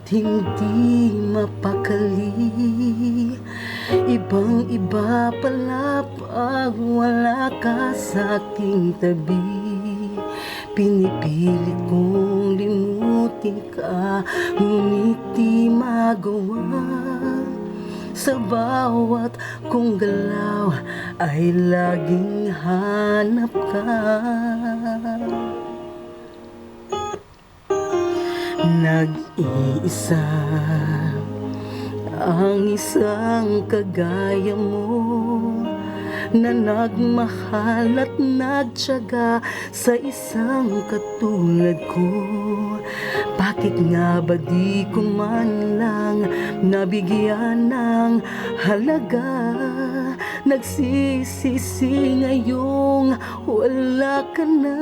hindi mapakali. Ibang-iba pala pag wala ka sa aking tabi. Pinipilit kong limutin ka, ngunit di magawa. Sa bawat kong galaw ay laging hanap ka. Nag-iisa ang isang kagaya mo, na nagmahal at nagtiyaga sa isang katulad ko. Bakit nga ba di ko man lang nabigyan ng halaga? Nagsisisi ngayong wala ka na.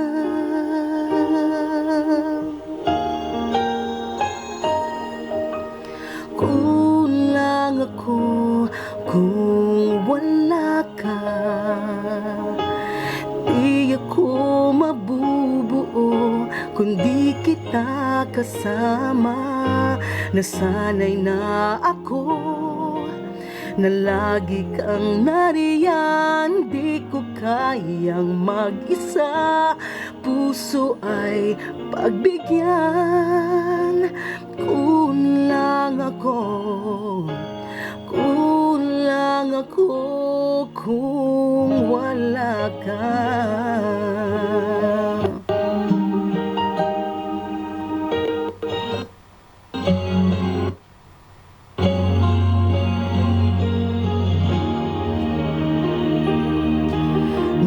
Kulang ako kung wala ka. Di ako mabubuo kung di kita kasama. Nasanay na ako na lagi kang nariyan. Di ko kayang mag-isa, puso ay pagbigyan. Kulang ako kung wala ka.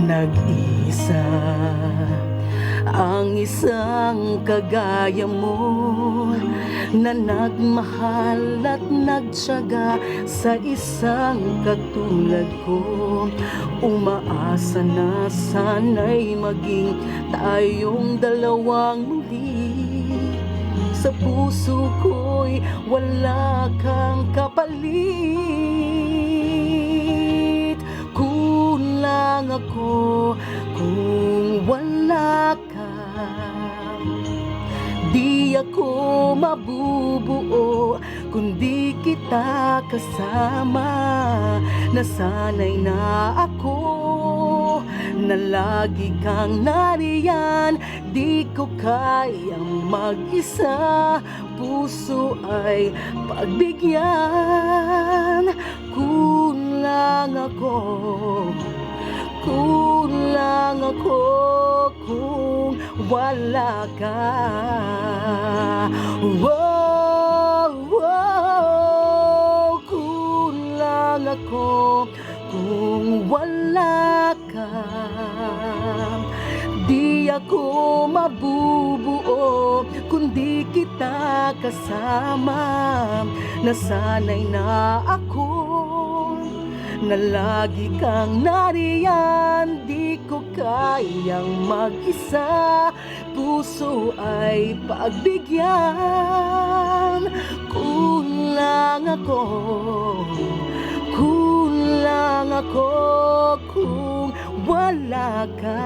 Nag-isa ang isang kagaya mo, na nagmahal at nagtiyaga sa isang katulad ko. Umaasa na sana'y maging tayong dalawang muli. Sa puso ko'y wala kang kapalit. Kulang ako kung wala ka. Di ako mabubuo kung di kita kasama. Nasanay na ako na lagi kang nariyan. Di ko kayang mag-isa, puso ay pagbigyan. Kulang ako kung wala ka. Kulang ako kung wala ka. Di ako mabubuo kung di kita kasama. Nasanay na ako na lagi kang nariyan. Di ko kayang mag-isa, puso ay pagbigyan. Kulang ako kung wala ka.